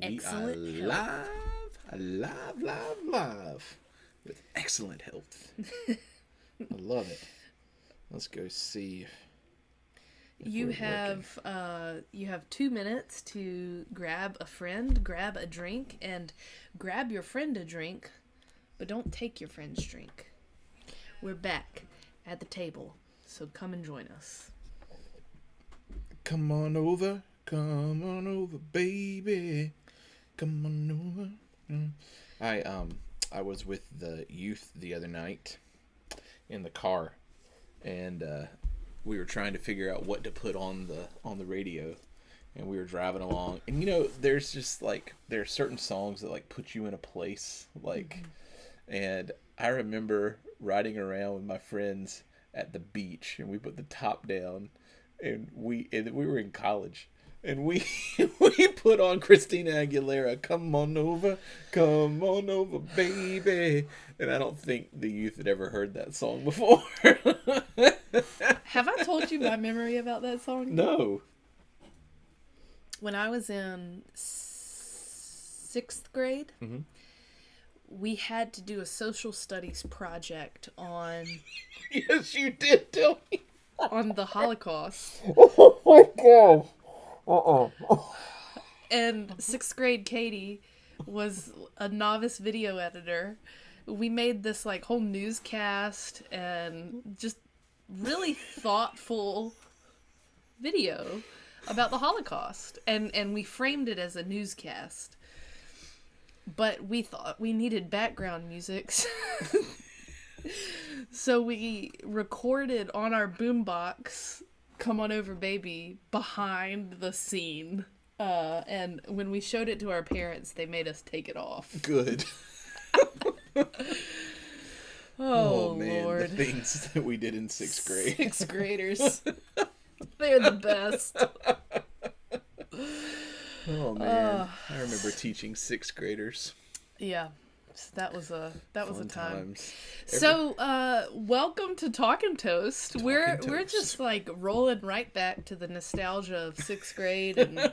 We are live with excellent health. I love it. Let's go see. You have 2 minutes to grab a friend, grab a drink, and grab your friend a drink, but don't take your friend's drink. We're back at the table, so come and join us. Come on over, baby. Come on over. I was with the youth the other night in the car, and we were trying to figure out what to put on the radio, and we were driving along, and there's just there are certain songs that put you in a place, and I remember riding around with my friends at the beach, and we put the top down, and we were in college, and we we put on Christina Aguilera, come on over, baby. And I don't think the youth had ever heard that song before. Have I told you my memory about that song? No. When I was in 6th grade, we had to do a social studies project on... Yes, you did tell me. On the Holocaust. Oh my God. And 6th grade Katie was a novice video editor. We made this whole newscast and just really thoughtful video about the Holocaust. And we framed it as a newscast. But we thought we needed background music. So we recorded on our boombox Come On Over Baby behind the scene. And when we showed it to our parents, they made us take it off. Good. Oh, man, Lord. the things that we did in 6th grade. 6th graders. They're the best. Oh man, I remember teaching 6th graders. Yeah. That was a time. Times. So, welcome to Talkin' Toast. We're just rolling right back to the nostalgia of 6th grade and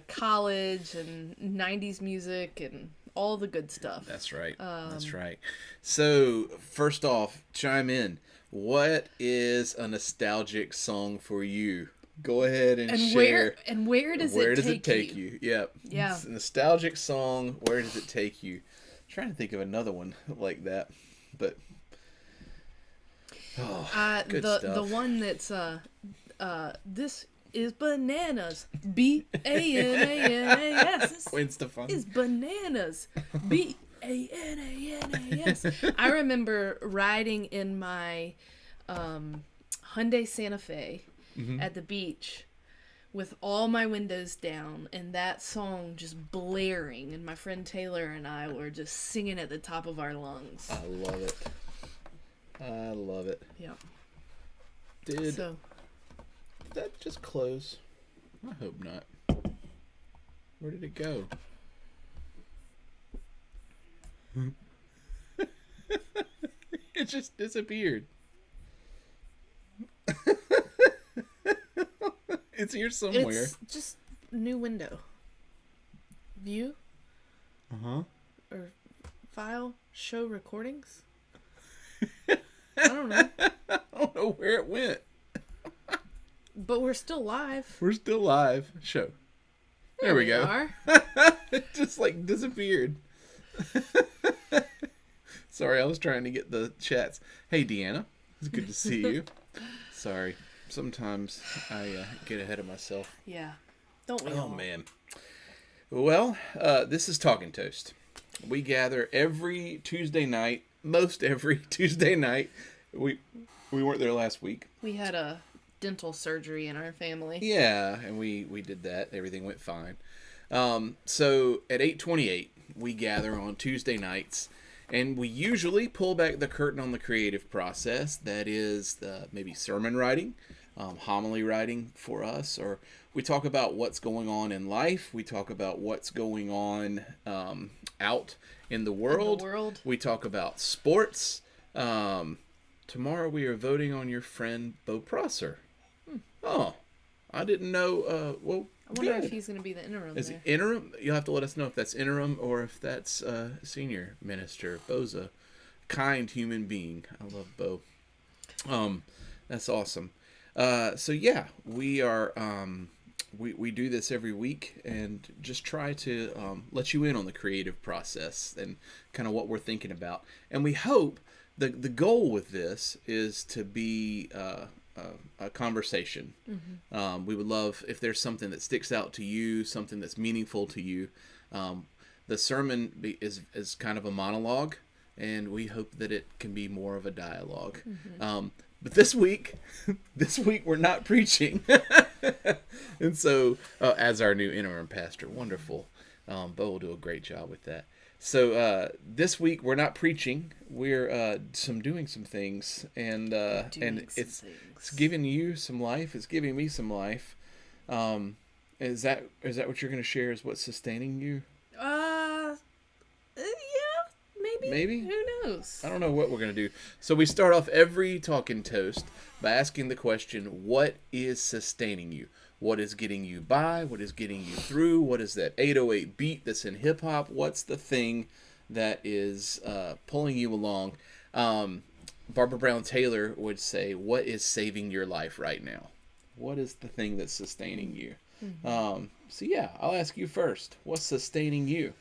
college and 90s music and all the good stuff. That's right. That's right. So, first off, chime in. What is a nostalgic song for you? Go ahead and share. Where does it take you? Yep. Yeah. It's a nostalgic song. Where does it take you? I'm trying to think of another one like that, but good stuff. The one that's this is bananas. B-A-N-A-N-A-S. Gwen Stefani. Is bananas. B-A-N-A-N-A-S. I remember riding in my Hyundai Santa Fe at the beach with all my windows down and that song just blaring, and my friend Taylor and I were just singing at the top of our lungs. I love it. Yeah. Did that just close? I hope not. Where did it go? It just disappeared. It's here somewhere. It's just new window. View? Uh-huh. Or file? Show recordings? I don't know. I don't know where it went. But we're still live. We're still live. Show. There we go. Are. It just disappeared. Sorry, I was trying to get the chats. Hey, Deanna. It's good to see you. Sorry. Sometimes I get ahead of myself. Yeah. Don't we Oh, all? man. Well, this is Talkin' Toast. We gather every Tuesday night, most every Tuesday night. We weren't there last week. We had a dental surgery in our family. Yeah, and we did that. Everything went fine. So at 8:28, we gather on Tuesday nights, and we usually pull back the curtain on the creative process. That is maybe sermon writing, homily writing for us, or we talk about what's going on in life. We talk about what's going on out in the world. We talk about sports. Tomorrow we are voting on your friend Bo Prosser. Oh, I didn't know. Well, I wonder if Good. he's going to be the interim Is there. interim? You'll have to let us know if that's interim or if that's senior minister. Bo's a kind human being. I love Bo. That's awesome. So yeah, we are. We do this every week and just try to let you in on the creative process and kind of what we're thinking about. And we hope the goal with this is to be a conversation. We would love if there's something that sticks out to you, something that's meaningful to you. The sermon is kind of a monologue, and we hope that it can be more of a dialogue. But this week we're not preaching. And so, as our new interim pastor, wonderful. Bo will do a great job with that. So this week we're not preaching. We're doing some things, and it's giving you some life. It's giving me some life. Is that what you're going to share? Is what's sustaining you? Yeah, maybe. Who knows? I don't know what we're going to do. So we start off every Talking Toast by asking the question, what is sustaining you? What is getting you by? What is getting you through? What is that 808 beat that's in hip-hop? What's the thing that is pulling you along? Barbara Brown Taylor would say, what is saving your life right now? What is the thing that's sustaining you? So yeah, I'll ask you first. What's sustaining you?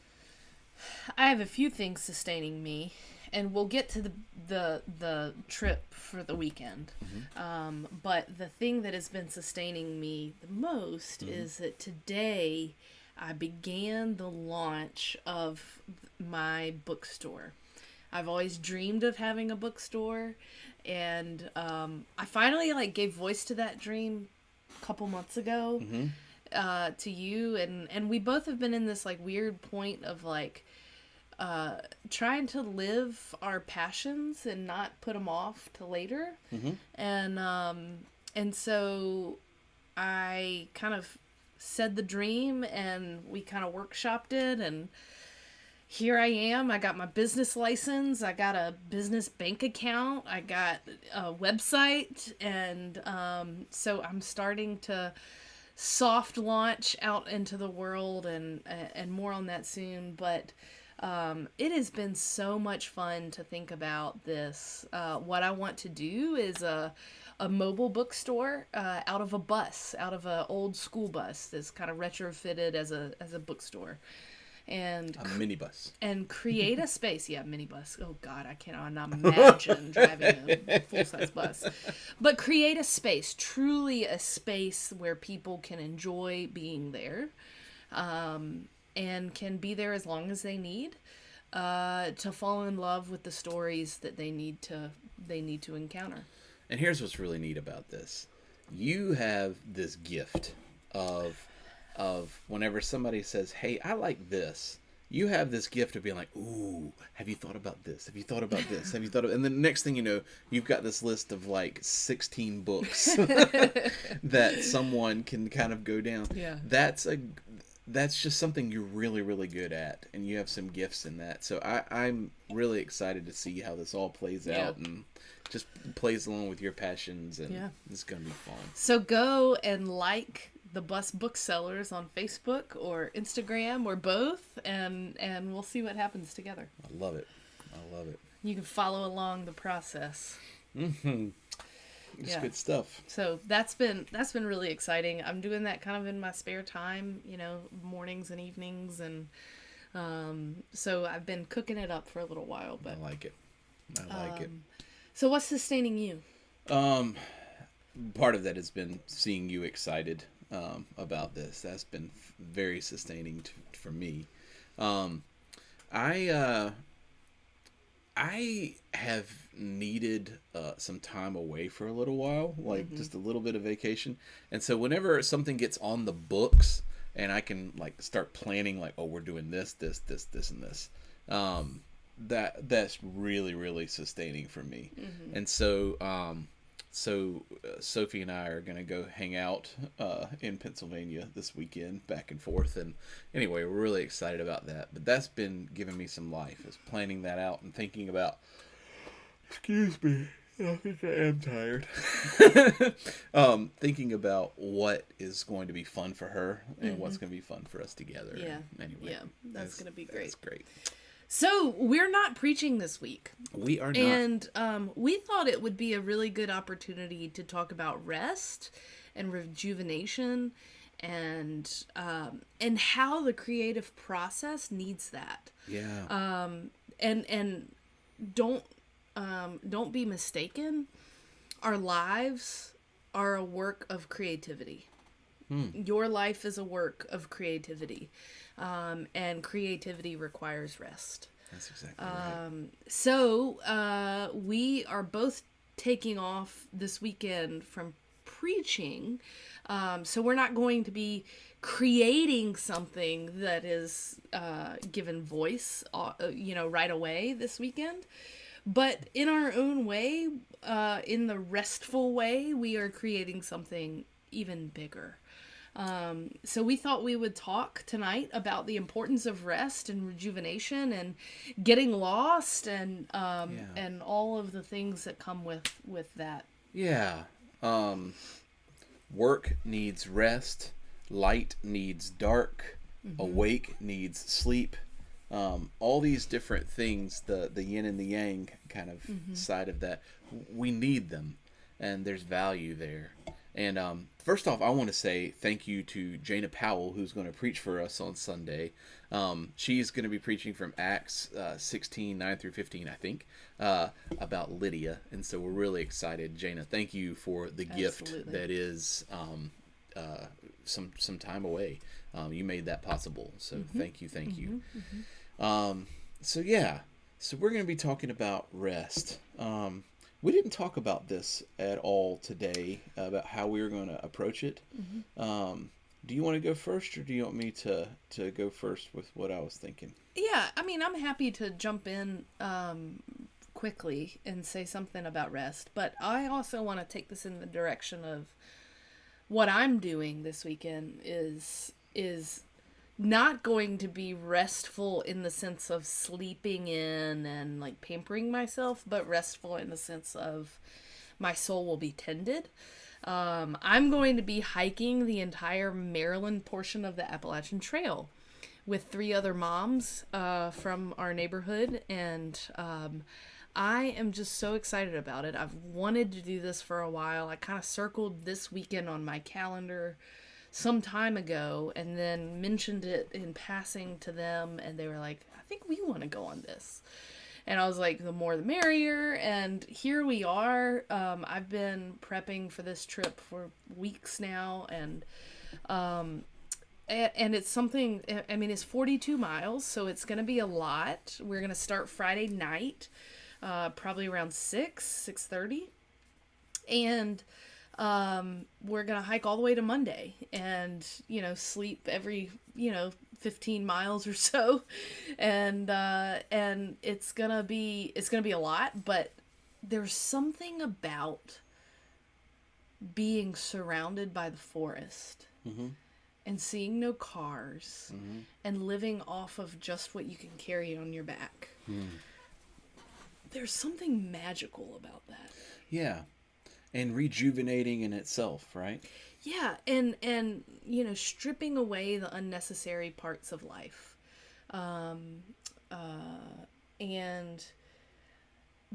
I have a few things sustaining me, and we'll get to the trip for the weekend. But the thing that has been sustaining me the most is that today I began the launch of my bookstore. I've always dreamed of having a bookstore, and I finally gave voice to that dream a couple months ago. To you, and we both have been in this weird point of trying to live our passions and not put them off to later. And so I kind of said the dream, and we kind of workshopped it, and here I am. I got my business license, I got a business bank account, I got a website, and so I'm starting to soft launch out into the world, and more on that soon. But it has been so much fun to think about this. What I want to do is a mobile bookstore out of an old school bus that's kind of retrofitted as a bookstore. And a minibus. And create a space. Yeah, minibus. Oh, God, I cannot imagine driving a full-size bus. But create a space, truly a space where people can enjoy being there, and can be there as long as they need to fall in love with the stories that they need to encounter. And here's what's really neat about this. You have this gift of whenever somebody says, hey, I like this, you have this gift of being like, ooh, have you thought about this? Have you thought about this? Have you thought of... And then the next thing you know, you've got this list of 16 books that someone can kind of go down. Yeah. That's just something you're really, really good at, and you have some gifts in that. So I'm really excited to see how this all plays out and just plays along with your passions, and it's going to be fun. So go and the Bus Booksellers on Facebook or Instagram or both, and we'll see what happens together. I love it. You can follow along the process. It's good stuff. So that's been really exciting. I'm doing that kind of in my spare time, mornings and evenings, and so I've been cooking it up for a little while. But I like it. So what's sustaining you? Part of that has been seeing you excited about this. That's been very sustaining for me. I have needed some time away for a little while, just a little bit of vacation. And so whenever something gets on the books and I can start planning, oh, we're doing this, and this, that's really, really sustaining for me. And so, Sophie and I are going to go hang out in Pennsylvania this weekend, back and forth. And anyway, we're really excited about that. But that's been giving me some life, is planning that out and thinking about, I think I am tired. Thinking about what is going to be fun for her and what's going to be fun for us together. Yeah. Anyway. Yeah. That's going to be great. That's great. So we're not preaching this week. We are not. And we thought it would be a really good opportunity to talk about rest and rejuvenation and how the creative process needs that. Yeah. And don't be mistaken. Our lives are a work of creativity. Your life is a work of creativity. And creativity requires rest. That's exactly right. So we are both taking off this weekend from preaching. So we're not going to be creating something that is given voice, right away this weekend. But in our own way, in the restful way, we are creating something even bigger. So we thought we would talk tonight about the importance of rest and rejuvenation and getting lost and all of the things that come with that. Yeah. Work needs rest. Light needs dark. Awake needs sleep. All these different things, the yin and the yang kind of side of that, we need them, and there's value there. And first off, I want to say thank you to Jana Powell, who's going to preach for us on Sunday. She's going to be preaching from Acts 16, 9 through 15, I think, about Lydia. And so we're really excited. Jana, thank you for the gift that is some time away. You made that possible. So thank you. So we're going to be talking about rest. We didn't talk about this at all today, about how we were going to approach it. Do you want to go first, or do you want me to go first with what I was thinking? Yeah, I mean, I'm happy to jump in quickly and say something about rest, but I also want to take this in the direction of what I'm doing this weekend is not going to be restful in the sense of sleeping in and like pampering myself, but restful in the sense of my soul will be tended. I'm going to be hiking the entire Maryland portion of the Appalachian Trail with 3 other moms from our neighborhood, and I am just so excited about it. I've wanted to do this for a while. I kind of circled this weekend on my calendar some time ago and then mentioned it in passing to them, and they were like, I think we want to go on this. And I was like, the more the merrier, and here we are. I've been prepping for this trip for weeks now, and it's something, I mean, it's 42 miles, so it's going to be a lot. We're going to start Friday night, probably around 6:30, and we're going to hike all the way to Monday and, sleep every, 15 miles or so. And it's going to be a lot, but there's something about being surrounded by the forest and seeing no cars and living off of just what you can carry on your back. There's something magical about that. Yeah. And rejuvenating in itself, right? Yeah, and stripping away the unnecessary parts of life, and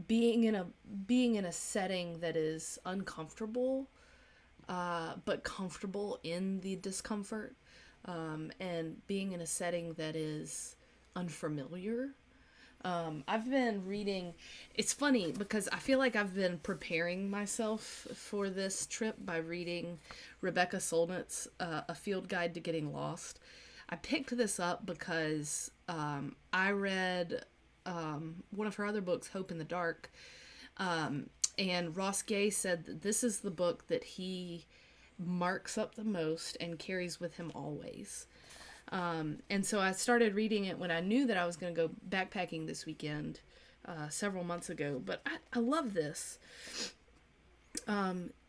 being in a setting that is uncomfortable, but comfortable in the discomfort, and being in a setting that is unfamiliar. I've been reading, it's funny because I feel like I've been preparing myself for this trip by reading Rebecca Solnit's A Field Guide to Getting Lost. I picked this up because I read one of her other books, Hope in the Dark, and Ross Gay said that this is the book that he marks up the most and carries with him always. And so I started reading it when I knew that I was going to go backpacking this weekend, several months ago. But I love this.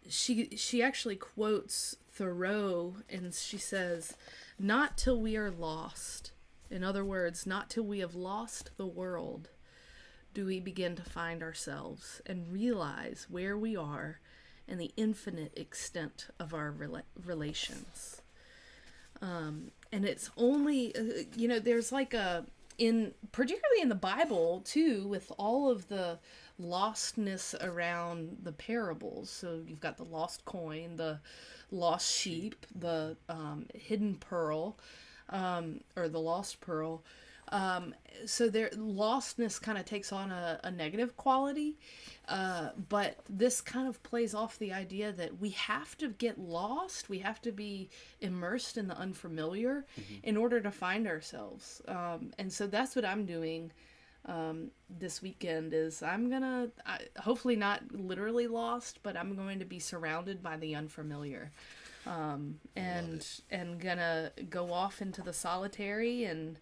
She actually quotes Thoreau, and she says, "Not till we are lost. In other words, not till we have lost the world, do we begin to find ourselves and realize where we are and the infinite extent of our relations. And it's only, there's like particularly in the Bible too, with all of the lostness around the parables. So you've got the lost coin, the lost sheep, the hidden pearl, or the lost pearl. So their lostness kind of takes on a negative quality, but this kind of plays off the idea that we have to get lost, we have to be immersed in the unfamiliar in order to find ourselves. And so that's what I'm doing this weekend. Is I'm gonna hopefully not literally lost, but I'm going to be surrounded by the unfamiliar, and gonna go off into the solitary and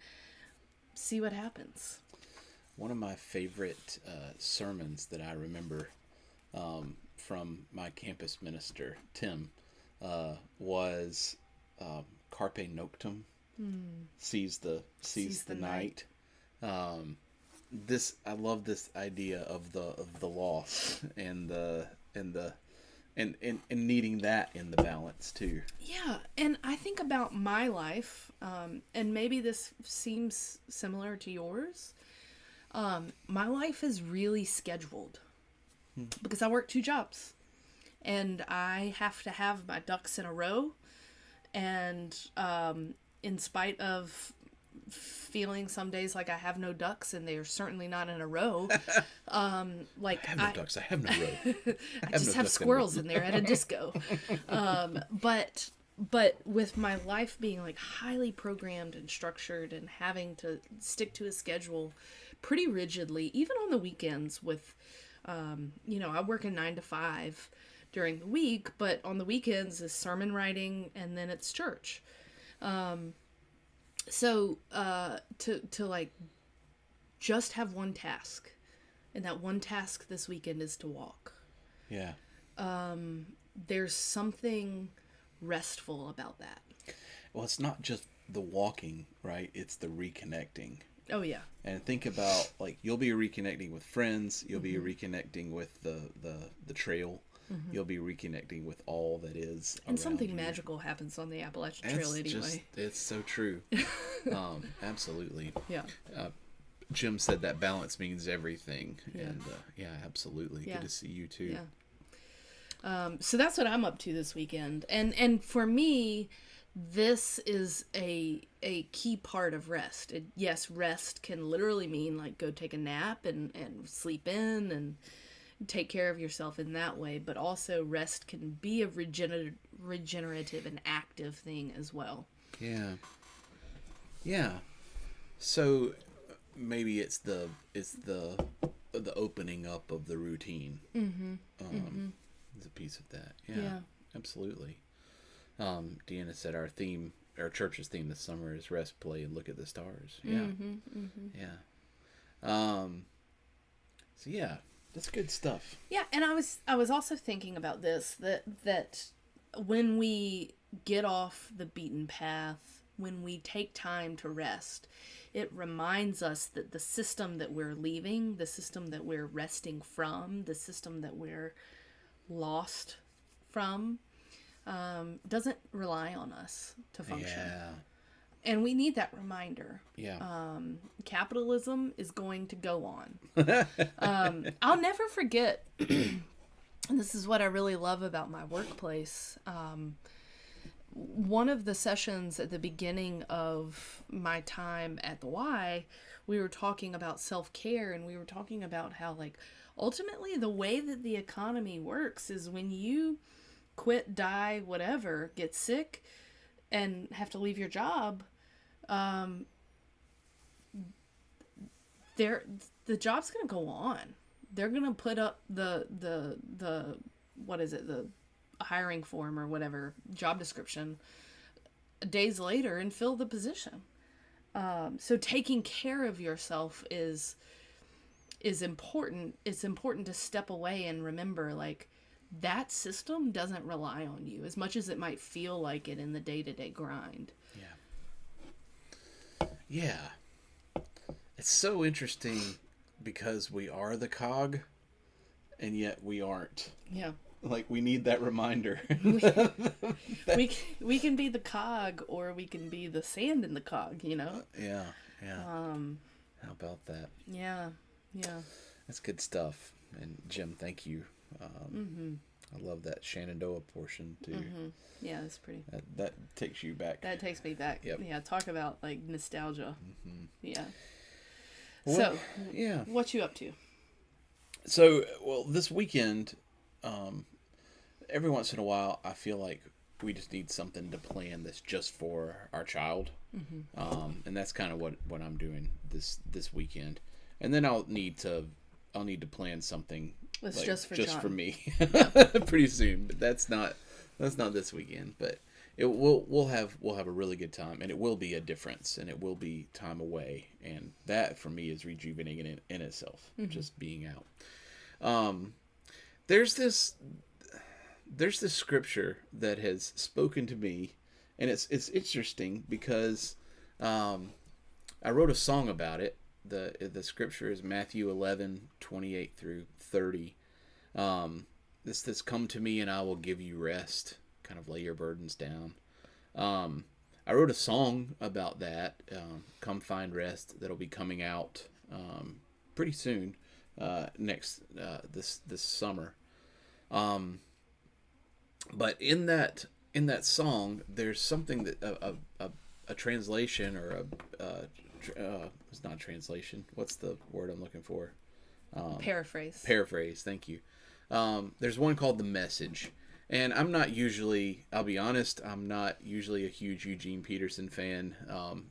see what happens. One of my favorite sermons that I remember from my campus minister, Tim, was Carpe Noctem, seize the night. I love this idea of the loss and needing that in the balance too. Yeah, and I think about my life, and maybe this seems similar to yours. My life is really scheduled because I work 2 jobs, and I have to have my ducks in a row. And in spite of feeling some days like I have no ducks, and they are certainly not in a row. Like I have no ducks. I have no row. I just have squirrels in there at a disco. But with my life being like highly programmed and structured and having to stick to a schedule pretty rigidly, even on the weekends with, I work a 9 to 5 during the week, but on the weekends is sermon writing and then it's church. So to like just have one task, and that one task this weekend is to walk. Yeah. There's something restful about that. Well, it's not just the walking, right? It's the reconnecting. Oh yeah. And think about, like, you'll be reconnecting with friends, you'll be reconnecting with the trail. You'll be reconnecting with all that is and something you. magical happens on the Appalachian Trail anyway. It's so true. Absolutely. Yeah. Jim said that balance means everything. Yeah. And absolutely. Yeah. Good to see you too. Yeah. So that's what I'm up to this weekend. And for me, this is a key part of rest. Yes, rest can literally mean like go take a nap and sleep in and take care of yourself in that way, but also rest can be a regenerative and active thing as well. Yeah. So maybe it's the opening up of the routine. It's a piece of that. Yeah. Absolutely. Deanna said our church's theme this summer is rest, play, and look at the stars. Yeah. Yeah. So yeah. That's good stuff. Yeah, and I was also thinking about this, that when we get off the beaten path, when we take time to rest, it reminds us that the system that we're leaving, the system that we're resting from, the system that we're lost from, doesn't rely on us to function. Yeah. And we need that reminder. Yeah. Capitalism is going to go on. I'll never forget, and this is what I really love about my workplace. One of the sessions at the beginning of my time at the Y, we were talking about self-care, and we were talking about how, like, ultimately the way that the economy works is when you quit, die, whatever, get sick, and have to leave your job, the job's gonna go on. They're gonna put up the what is it, the hiring form or whatever, job description days later and fill the position. So taking care of yourself is important. It's important to step away and remember, like, that system doesn't rely on you as much as it might feel like it in the day-to-day grind. Yeah. It's so interesting because we are the cog, and yet we aren't. Yeah. Like, we need that reminder. We can be the cog, or we can be the sand in the cog, you know? Yeah. How about that? Yeah. That's good stuff. And Jim, thank you. I love that Shenandoah portion too. Yeah, it's pretty. That takes you back. That takes me back. Yep. Yeah, talk about like nostalgia. Yeah. Well, So, yeah. what you up to? So, well, this weekend, every once in a while, I feel like we just need something to plan that's just for our child, and that's kind of what I'm doing this weekend. And then I'll need to plan something That's like, just for just John. for me pretty soon. But that's not this weekend. But we'll have a really good time, and it will be a difference, and it will be time away, and that for me is rejuvenating in itself. Just being out. There's this scripture that has spoken to me, and it's interesting because I wrote a song about it. The scripture is Matthew 11:28-30. This come to me and I will give you rest. Kind of lay your burdens down. I wrote a song about that. Come find rest, that'll be coming out pretty soon. This summer. But in that song, there's something that a translation or it's not a translation. What's the word I'm looking for? Paraphrase. Paraphrase. Thank you. There's one called The Message, and I'll be honest, I'm not usually a huge Eugene Peterson fan.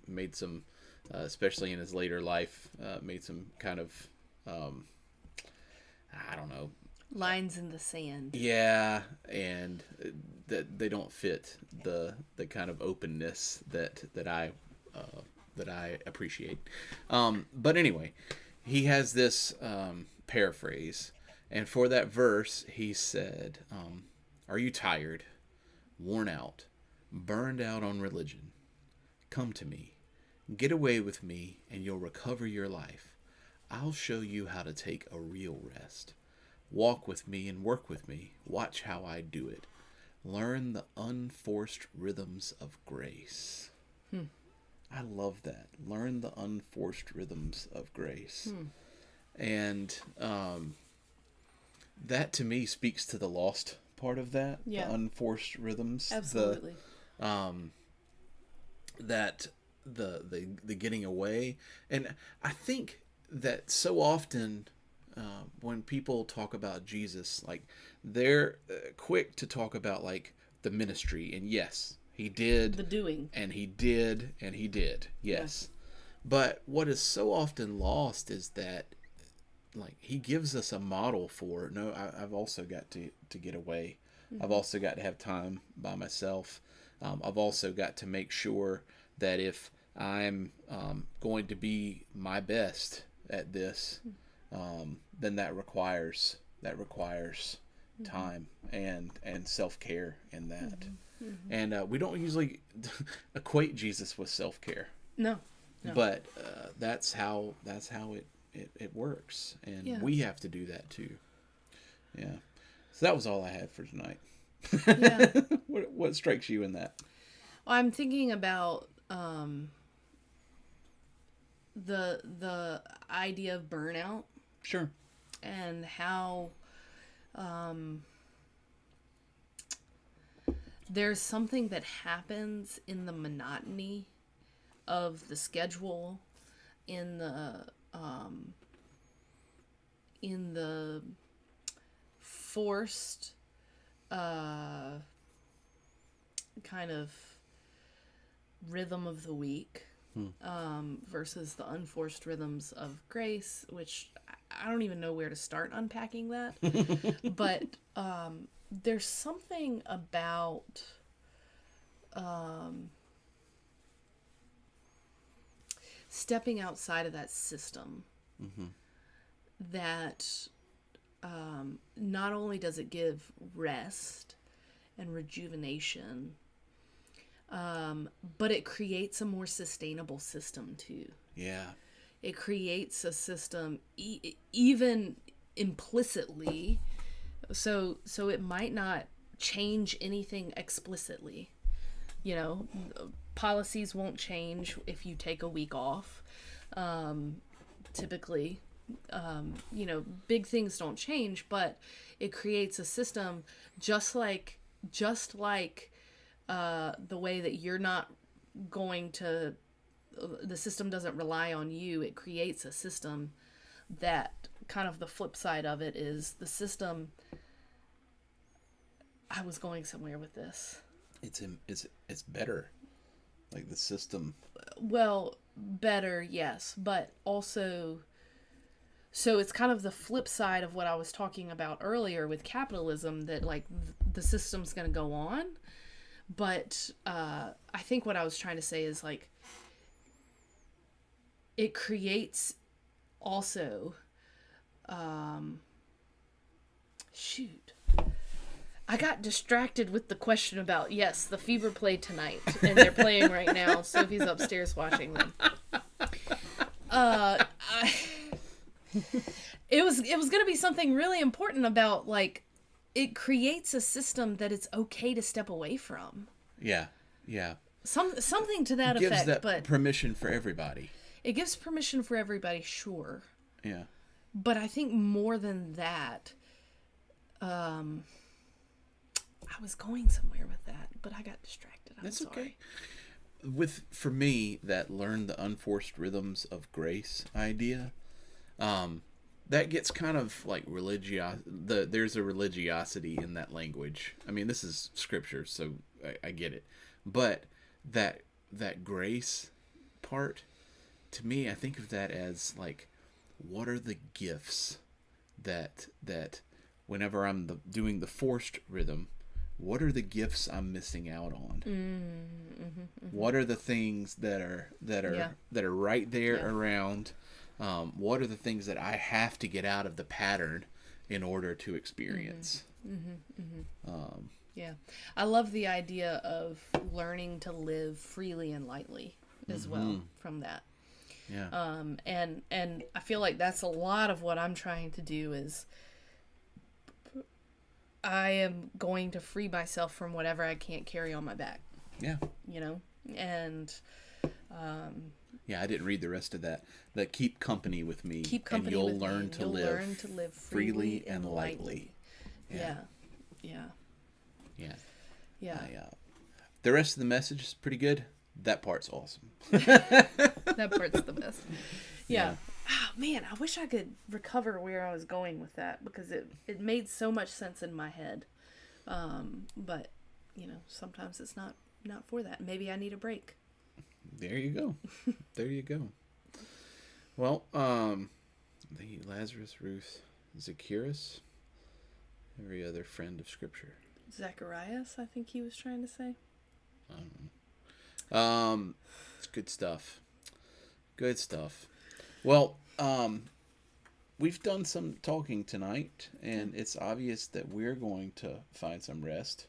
Made some, especially in his later life, made some kind of, I don't know, lines in the sand. Yeah, and that they don't fit the kind of openness that I appreciate. But anyway, he has this paraphrase, and for that verse, he said, "Are you tired, worn out, burned out on religion? Come to me, get away with me, and you'll recover your life. I'll show you how to take a real rest. Walk with me and work with me. Watch how I do it. Learn the unforced rhythms of grace." I love that. Learn the unforced rhythms of grace. And that to me speaks to the lost part of that. Yeah. The unforced rhythms. Absolutely. That the getting away. And I think that so often when people talk about Jesus, like they're quick to talk about like the ministry, and yes, he did The doing. and he did and he did, yes. But what is so often lost is that like he gives us a model for no, I've also got to get away. I've also got to have time by myself. I've also got to make sure that if I'm going to be my best at this, then that requires time and self-care in that. And we don't usually equate Jesus with self-care. No. But that's how it works, and we have to do that too. Yeah. So that was all I had for tonight. Yeah. What strikes you in that? Well, I'm thinking about the idea of burnout Sure. and how there's something that happens in the monotony of the schedule, in the forced kind of rhythm of the week versus the unforced rhythms of grace, which I don't even know where to start unpacking that. But there's something about stepping outside of that system that not only does it give rest and rejuvenation, but it creates a more sustainable system too. Yeah. it creates a system even implicitly, so it might not change anything explicitly. You know, policies won't change if you take a week off. Typically, you know, big things don't change, but it creates a system just like the way that you're not going to, the system doesn't rely on you. It creates a system that, kind of the flip side of it is the system. I was going somewhere with this. It's better, like the system. Well, better, yes, but also, so it's kind of the flip side of what I was talking about earlier with capitalism, that like the system's going to go on, but I think what I was trying to say is like it creates also shoot, I got distracted with the question about, yes, the Fever play tonight, and they're playing right now. Sophie's upstairs watching them. It was going to be something really important about, like, it creates a system that it's okay to step away from. Yeah, yeah. Something to that It gives effect, that but permission for everybody. it gives permission for everybody, sure. Yeah. But I think more than that, I was going somewhere with that, but I got distracted. I'm That's sorry. okay. For me, that learn the unforced rhythms of grace idea, that gets kind of like there's a religiosity in that language. I mean, this is scripture, so I get it. But that grace part, to me, I think of that as like, what are the gifts that whenever I'm doing the forced rhythm, what are the gifts I'm missing out on? What are the things that are right there around? What are the things that I have to get out of the pattern in order to experience? Yeah. I love the idea of learning to live freely and lightly as well from that. Yeah. And I feel like that's a lot of what I'm trying to do is I am going to free myself from whatever I can't carry on my back. Yeah. You know? And yeah, I didn't read the rest of that. That keep company with me, and you'll learn to live freely and lightly. Yeah. Yeah. Yeah. Yeah. The rest of the message is pretty good. That part's awesome. That part's the best. Yeah. Oh, man, I wish I could recover where I was going with that, because it made so much sense in my head. But, you know, sometimes it's not for that. Maybe I need a break. There you go. There you go. Well, the Lazarus, Ruth, Zacchaeus, every other friend of Scripture. Zacharias, I think he was trying to say. It's good stuff. Good stuff. Well, we've done some talking tonight, and it's obvious that we're going to find some rest.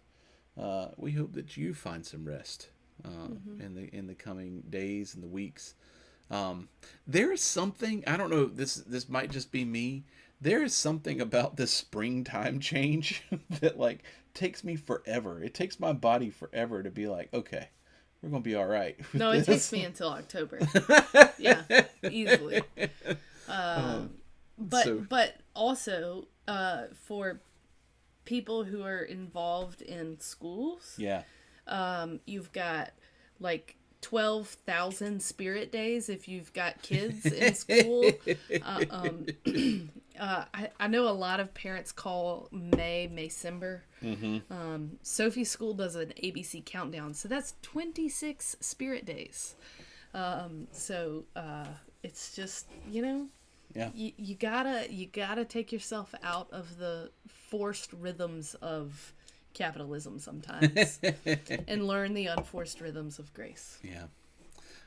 We hope that you find some rest in the coming days and the weeks. There is something, I don't know, this might just be me. There is something about this springtime change that like takes me forever. It takes my body forever to be like, okay, we're gonna be all right. No, it takes me until October. Yeah, easily. But also for people who are involved in schools, you've got like 12,000 spirit days if you've got kids in school. I know a lot of parents call Maycember. Sophie's school does an ABC countdown, so that's 26 spirit days. So it's just, you know, you gotta take yourself out of the forced rhythms of capitalism sometimes and learn the unforced rhythms of grace. Yeah.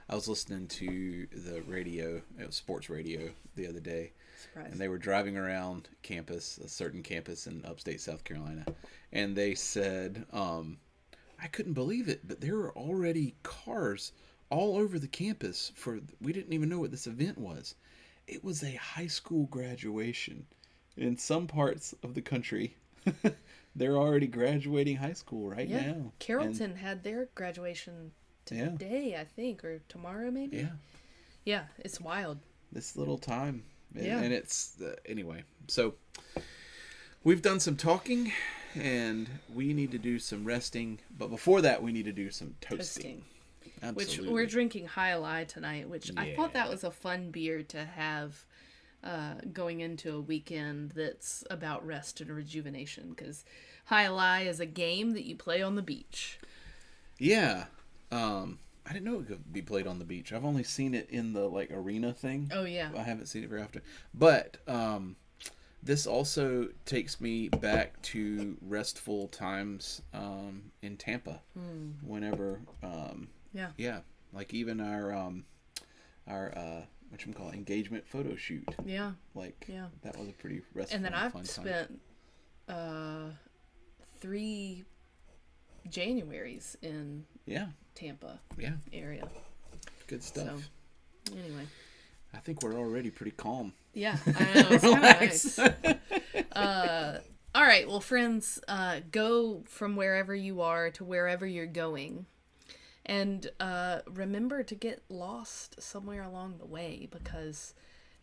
I was listening to the radio, it was sports radio the other day. Surprise. And they were driving around campus, a certain campus in upstate South Carolina, and they said, I couldn't believe it, but there are already cars all over the campus we didn't even know what this event was. It was a high school graduation. In some parts of the country, they're already graduating high school now. Carrollton had their graduation today, I think, or tomorrow maybe. Yeah. Yeah, it's wild. This little time. Yeah. And it's, anyway. So, we've done some talking, and we need to do some resting. But before that, we need to do some toasting. Absolutely. Which we're drinking High Lie tonight, which I thought that was a fun beer to have going into a weekend that's about rest and rejuvenation. Because High Lie is a game that you play on the beach. Yeah. I didn't know it could be played on the beach. I've only seen it in the arena thing. Oh yeah. I haven't seen it very often. But this also takes me back to restful times in Tampa. Whenever yeah, like even our whatchamacallit, engagement photo shoot. Yeah. That was a pretty restful and then fun I've time. spent 3 Januaries in Tampa area. Good stuff. So, anyway. I think we're already pretty calm. Yeah, I know. It's kind of nice. All right, well, friends, go from wherever you are to wherever you're going. And remember to get lost somewhere along the way, because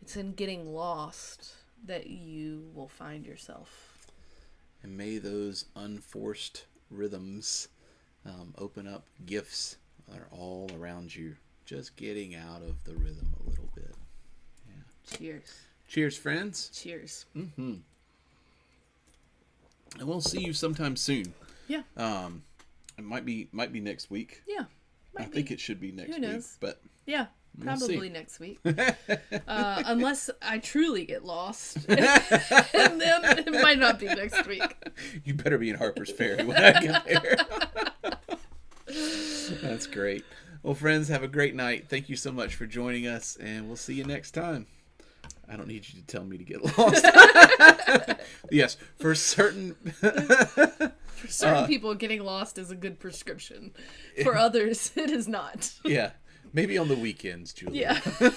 it's in getting lost that you will find yourself. And may those unforced rhythms open up gifts that are all around you. Just getting out of the rhythm a little bit. Yeah. Cheers. Cheers, friends. Cheers. Mm-hmm. And we'll see you sometime soon. Yeah. It might be next week. Yeah. I think it should be next week. But yeah, we'll probably see. next week. Unless I truly get lost. And then it might not be next week. You better be in Harper's Ferry when I get there. That's great. Well, friends, have a great night. Thank you so much for joining us, and we'll see you next time. I don't need you to tell me to get lost. Yes, for certain... For certain people, getting lost is a good prescription. For others, it is not. Yeah. Maybe on the weekends, Julia. Yeah.